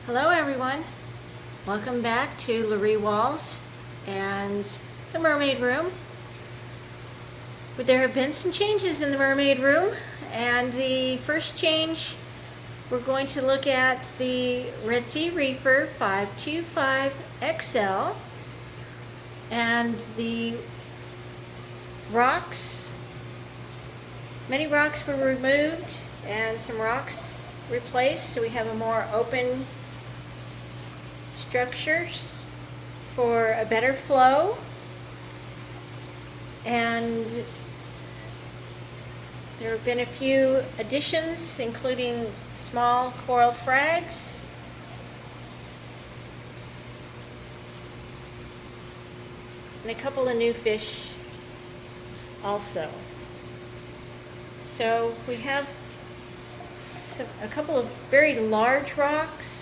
Hello everyone, welcome back to Laree Walls and the Mermaid Room. But there have been some changes in the Mermaid Room, and the first change, we're going to look at the Red Sea Reefer 525 XL, and the rocks. Many rocks were removed and some rocks replaced, so we have a more open structures for a better flow. And there have been a few additions, including small coral frags, and a couple of new fish also. So we have a couple of very large rocks,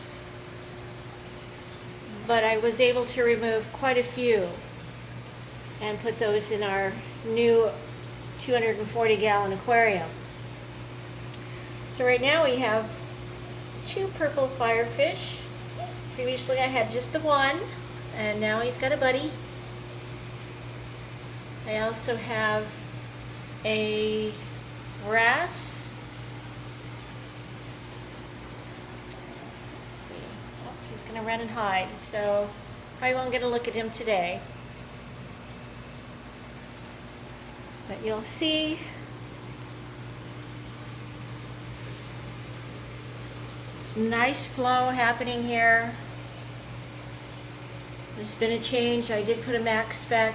but I was able to remove quite a few and put those in our new 240-gallon aquarium. So right now we have 2 purple firefish. Previously I had just the one, and now he's got a buddy. I also have a wrasse. Gonna run and hide, so probably won't get a look at him today. But you'll see nice flow happening here. There's been a change. I did put a max spec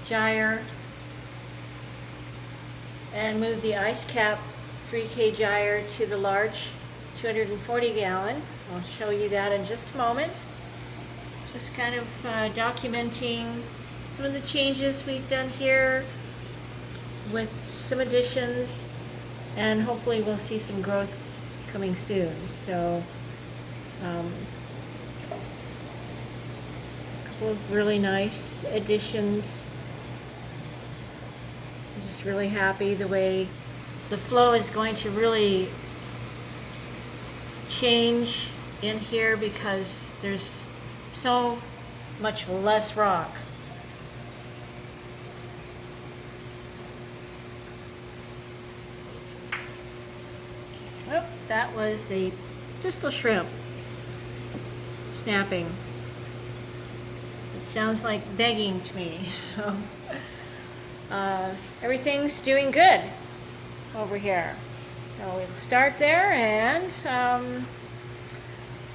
gyre and move the ice cap 3K gyre to the large 240-gallon. I'll show you that in just a moment. Just kind of documenting some of the changes we've done here with some additions, and hopefully we'll see some growth coming soon. So a couple of really nice additions. I'm just really happy the way the flow is going to really change in here because there's so much less rock. Oh, that was the distal shrimp snapping. It sounds like begging to me. So everything's doing good over here. So we'll start there, and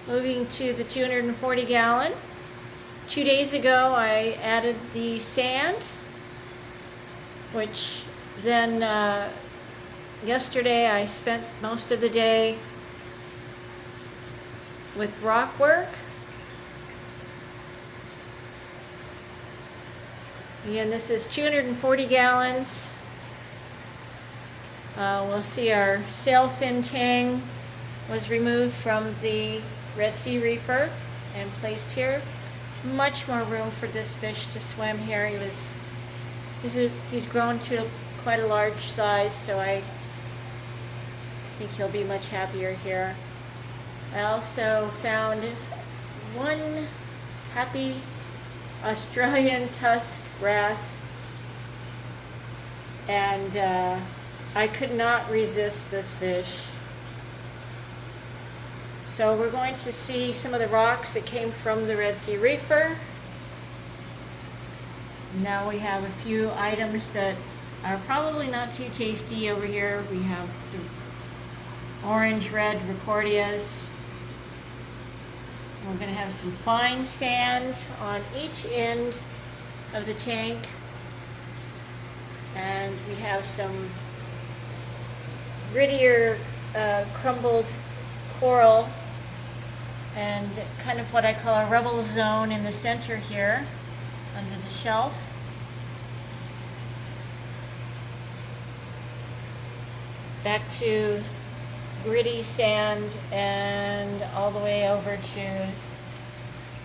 moving to the 240-gallon. 2 days ago I added the sand, which then yesterday I spent most of the day with rock work. Again, this is 240 gallons. We'll see our sail fin tang was removed from the Red Sea Reefer and placed here. Much more room for this fish to swim here. He's grown to quite a large size, so I think he'll be much happier here. I also found one happy Australian tusk wrasse, and I could not resist this fish. So we're going to see some of the rocks that came from the Red Sea Reefer. Now we have a few items that are probably not too tasty over here. We have the orange-red Recordias. We're going to have some fine sand on each end of the tank. And we have some grittier crumbled coral, and kind of what I call a rebel zone in the center here under the shelf. Back to gritty sand, and all the way over to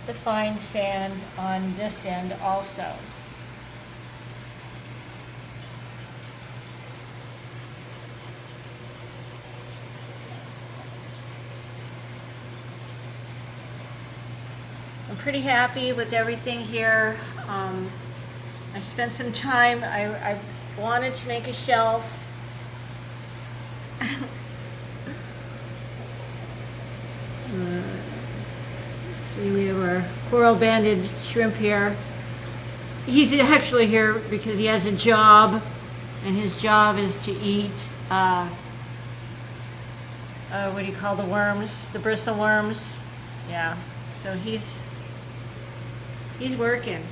the fine sand on this end also. I'm pretty happy with everything here. I spent some time, I wanted to make a shelf. See, we have our coral-banded shrimp here. He's actually here because he has a job, and his job is to eat, what do you call the worms? The bristle worms. Yeah, so he's working.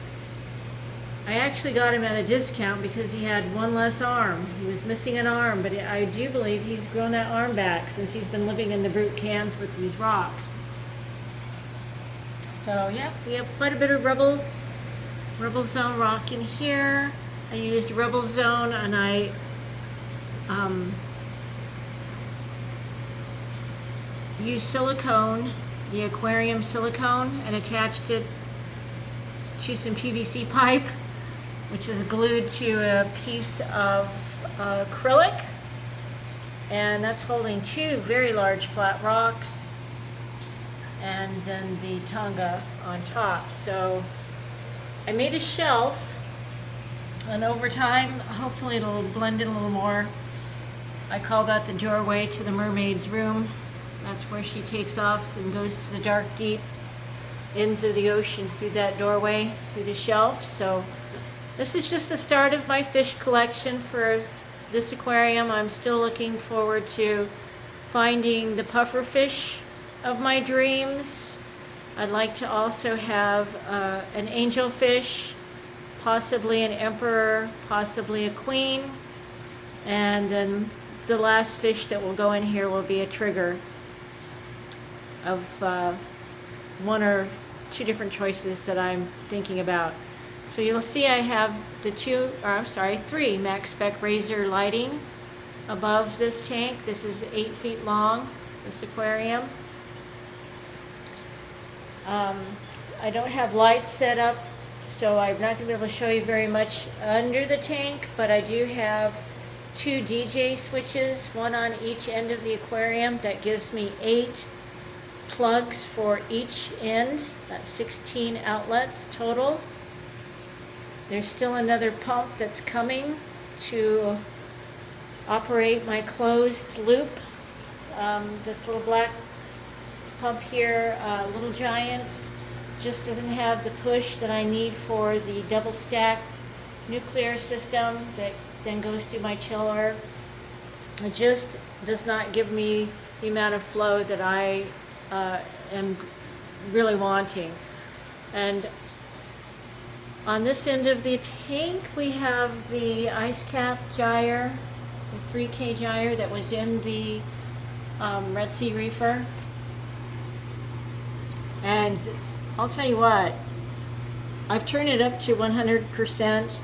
I actually got him at a discount because he had one less arm. He was missing an arm, but I do believe he's grown that arm back since he's been living in the brute cans with these rocks. So yeah, we have quite a bit of Rebel Zone rock in here. I used Rebel Zone, and I used silicone, the aquarium silicone, and attached it to some PVC pipe, which is glued to a piece of acrylic, and that's holding two very large flat rocks, and then the Tonga on top. So I made a shelf, and over time, hopefully it'll blend in a little more. I call that the doorway to the mermaid's room. That's where she takes off and goes to the dark, deep ends of the ocean through that doorway, through the shelf. So this is just the start of my fish collection for this aquarium. I'm still looking forward to finding the puffer fish of my dreams. I'd like to also have an angelfish, possibly an emperor, possibly a queen, and then the last fish that will go in here will be a trigger of one or two different choices that I'm thinking about. So you'll see I have the three max spec razor lighting above this tank. This is 8 feet long, this aquarium. I don't have lights set up, so I'm not going to be able to show you very much under the tank, but I do have 2 DJ switches, one on each end of the aquarium. That gives me 8 plugs for each end. That's 16 outlets total. There's still another pump that's coming to operate my closed loop. This little black pump here, Little Giant, just doesn't have the push that I need for the double stack nuclear system that then goes through my chiller. It just does not give me the amount of flow that I am really wanting. And on this end of the tank, we have the ice cap gyre, the 3K gyre that was in the Red Sea Reefer. And I'll tell you what, I've turned it up to 100%,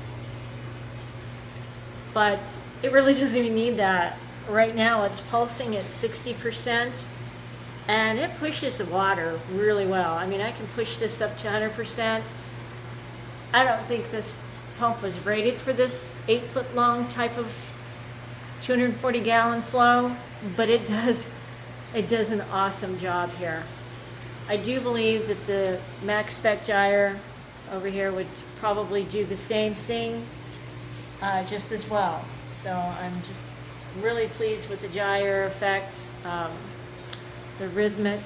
but it really doesn't even need that. Right now it's pulsing at 60%, and it pushes the water really well. I mean, I can push this up to 100%. I don't think this pump was rated for this 8-foot long type of 240 gallon flow, but it does an awesome job here. I do believe that the max spec gyre over here would probably do the same thing just as well. So I'm just really pleased with the gyre effect, the rhythmic.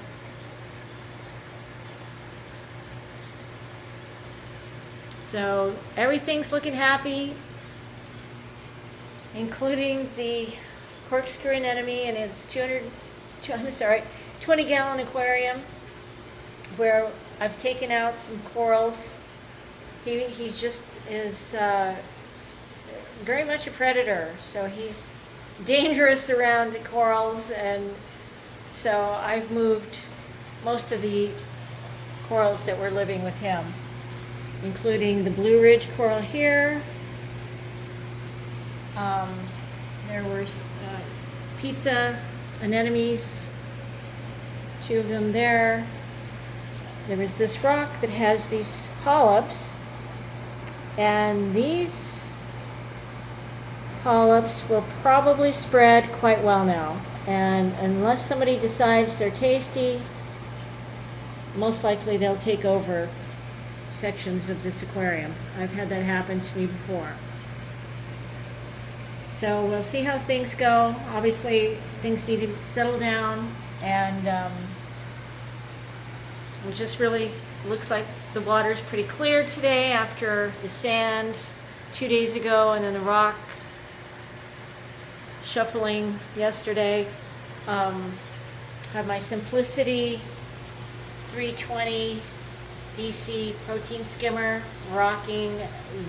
So everything's looking happy, including the corkscrew anemone and its 20 gallon aquarium, where I've taken out some corals. He just is very much a predator, so he's dangerous around the corals, and so I've moved most of the corals that were living with him, including the Blue Ridge coral here. There were pizza anemones, 2 of them there. There was this rock that has these polyps, and these polyps will probably spread quite well now. And unless somebody decides they're tasty, most likely they'll take over sections of this aquarium. I've had that happen to me before. So we'll see how things go. Obviously, things need to settle down, and it just really looks like the water's pretty clear today after the sand 2 days ago and then the rock shuffling yesterday. Have my Simplicity 320 DC protein skimmer rocking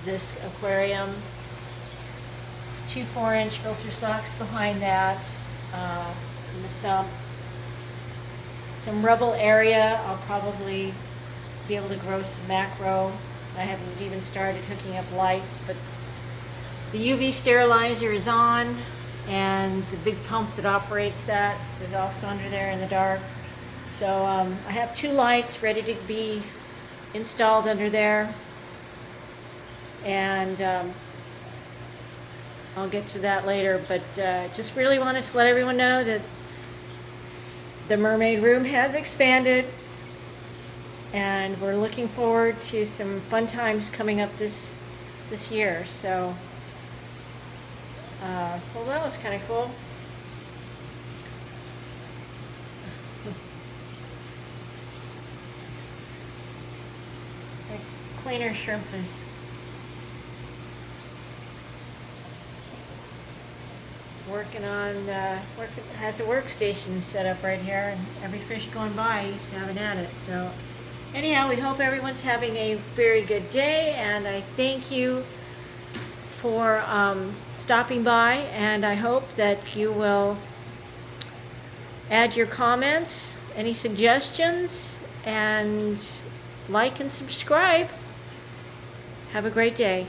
this aquarium. 2 4-inch filter stocks behind that in the sump. Some rubble area. I'll probably be able to grow some macro. I haven't even started hooking up lights, but the UV sterilizer is on, and the big pump that operates that is also under there in the dark. So I have 2 lights ready to be installed under there, and I'll get to that later, but just really wanted to let everyone know that the mermaid room has expanded, and we're looking forward to some fun times coming up this year. So well, that was kind of cool. The cleaner shrimp is working on has a workstation set up right here, and every fish going by he's having at it. So anyhow, we hope everyone's having a very good day, and I thank you for stopping by, and I hope that you will add your comments, any suggestions, and like and subscribe. Have a great day.